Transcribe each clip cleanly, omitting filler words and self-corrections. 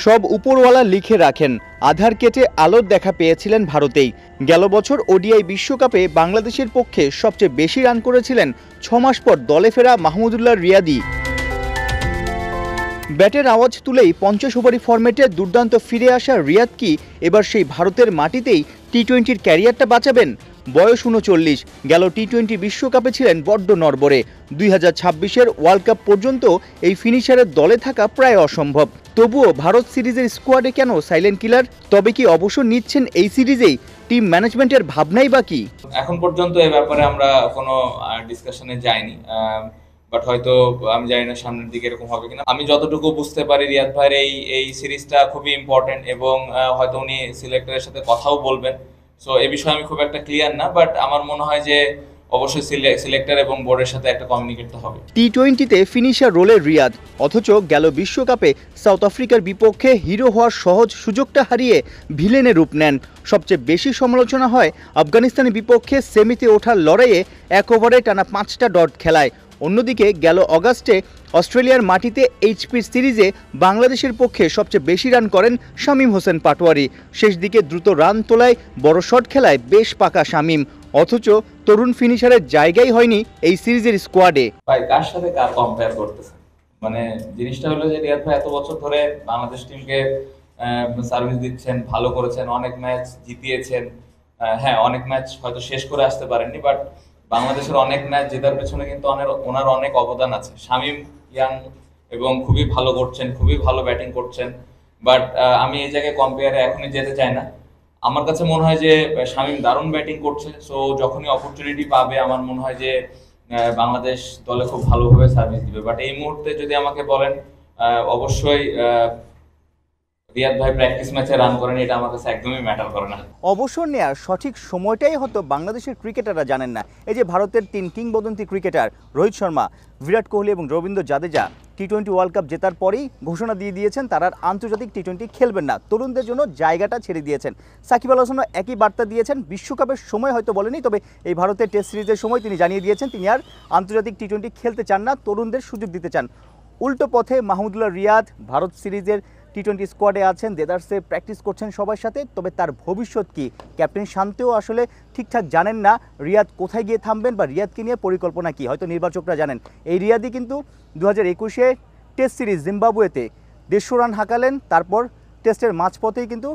সব উপরওয়ালা লিখে রাখেন, আধার কেটে আলোর দেখা পেয়েছিলেন ভারতেই। গেল বছর ওডিআই বিশ্বকাপে বাংলাদেশের পক্ষে সবচেয়ে বেশি রান করেছিলেন 6 মাস পর দলে ফেরা মাহমুদুল্লাহ রিয়াদই। ব্যাটের আওয়াজ তুলেই 50 ওভারি ফরম্যাটে দুর্দান্ত ফিরে আসা রিয়াদ কি এবার সেই ভারতের মাটিতেই টি-20-র ক্যারিয়ারটা বাঁচাবেন? বয়স 39, গেল টি-20 বিশ্বকাপে ছিলেন বড্ড নড়বড়ে। 2026-এর ওয়ার্ল্ড কাপ পর্যন্ত এই ফিনিশারের দলে থাকা প্রায় অসম্ভব। তবুও ভারত সিরিজের স্কোয়াডে কেন সাইলেন্ট কিলার? তবে কি অবসর নিচ্ছেন এই সিরিজেই? টিম ম্যানেজমেন্টের ভাবনাই বা কি? এখন পর্যন্ত এই ব্যাপারে আমরা কোনো ডিসকাশনে যাইনি, বাট হয়তো আমি জানি না সামনের দিকে এরকম হবে কিনা। আমি যতটুকু বুঝতে পারি রিয়াদ ভাইয়ের এই সিরিজটা খুবই ইম্পর্টেন্ট এবং হয়তো উনি সিলেক্টরের সাথে কথাও বলবেন। সো এই বিষয়ে আমি খুব একটা ক্লিয়ার না, বাট আমার মনে হয় যে অবশ্যই সিলেক্টর এবং বোর্ডের সাথে একটা কমিউনিকেট তো হবে। টি-20-তে ফিনিশার রোলে রিয়াদ, অথচ গেল বিশ্বকাপে সাউথ আফ্রিকার বিপক্ষে হিরো হওয়ার সহজ সুযোগটা হারিয়ে ভিলেনে রূপ নেন। সবচেয়ে বেশি সমালোচনা হয় আফগানিস্তানের বিপক্ষে সেমিতে ওঠার লড়াইয়ে 1 ওভারে টানা 5টা ডট খেলায়। অন্যদিকে গেল অগাস্টে অস্ট্রেলিয়ার মাটিতে এইচপির সিরিজে বাংলাদেশের পক্ষে সবচেয়ে বেশি রান করেন শামীম হোসেন পাটোয়ারি। শেষ দিকে দ্রুত রান তোলায় বড় শট খেলায় বেশ পাকা শামীম, অথচ তরুণ ফিনিশারের জায়গাই হয়নি এই সিরিজের স্কোয়াডে। ভাই কার সাথে কার কম্পেয়ার করতেছে? মানে জিনিসটা হলো যে রিয়াদ ভাই এত বছর ধরে বাংলাদেশ টিমকে সার্ভিস দিচ্ছেন, ভালো করেছেন, অনেক ম্যাচ জিতিয়েছেন। হ্যাঁ, অনেক ম্যাচ হয়তো শেষ করে আসতে পারেননি, বাট বাংলাদেশের অনেক ম্যাচ জেতার পেছনে কিন্তু ওনার অনেক অবদান আছে। শামীম ইয়াং এবং খুবই ভালো করছেন, খুবই ভালো ব্যাটিং করছেন, বাট আমি এই জায়গায় কম্পেয়ারে এখনই যেতে চাই না। আমার কাছে মনে হয় যে শামীম দারুণ ব্যাটিং করছে, সো যখনই অপরচুনিটি পাবে আমার মনে হয় যে বাংলাদেশ দলে খুব ভালোভাবে সার্ভিস দিবে। বাট এই মুহূর্তে যদি আমাকে বলেন, অবশ্যই রিয়াদ ভাই প্র্যাকটিস ম্যাচে রান করেন, এটা আমার কাছে একদমই ম্যাটার করে না। অবসর নেওয়ার সঠিক সময়টাই হয়তো বাংলাদেশের ক্রিকেটাররা জানেন না। এই যে ভারতের 3 কিংবদন্তি ক্রিকেটার রোহিত শর্মা, বিরাট কোহলি এবং রবীন্দ্র জাদেজা টি-20 ওয়ার্ল্ড কাপ জেতার পরেই ঘোষণা দিয়ে দিয়েছেন তারা আর আন্তর্জাতিক টি-20 খেলবেন না, তরুণদের জন্য জায়গাটা ছেড়ে দিয়েছেন। সাকিব আল হাসানও একই বার্তা দিয়েছেন। বিশ্বকাপের সময় হয়তো বলেনি, তবে এই ভারতের টেস্ট সিরিজের সময় তিনি জানিয়ে দিয়েছেন তিনি আর আন্তর্জাতিক টি-20 খেলতে চান না, তরুণদের সুযোগ দিতে চান। উল্টো পথে মাহমুদুল্লাহ রিয়াদ ভারত সিরিজের টি-20 স্কোয়াডে আছেন, দেদারসে প্র্যাকটিস করছেন সবার সাথে। তবে তার ভবিষ্যৎ কি? ক্যাপ্টেন শান্তিও আসলে ঠিকঠাক জানেন না রিয়াদ কোথায় গিয়ে থামবেন বা রিয়াদকে নিয়ে পরিকল্পনা কি, হয়তো নির্বাচকরা জানেন। এই রিয়াদই কিন্তু 2021-এ টেস্ট সিরিজ জিম্বাবুয়েতে 150 রান হাঁকালেন, তারপর টেস্টের মাঝপথেই কিন্তু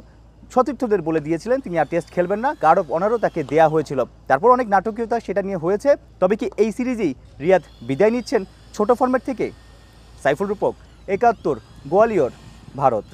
সতীর্থদের বলে দিয়েছিলেন তিনি আর টেস্ট খেলবেন না, গার্ড অফ অনারও তাকে দেয়া হয়েছিল। তারপর অনেক নাটকীয়তা সেটা নিয়ে হয়েছে। তবে কি এই সিরিজেই রিয়াদ বিদায় নিচ্ছেন ছোট ফরম্যাট থেকে? সাইফুল রূপক, 71, গোয়ালিয়র, ভারত।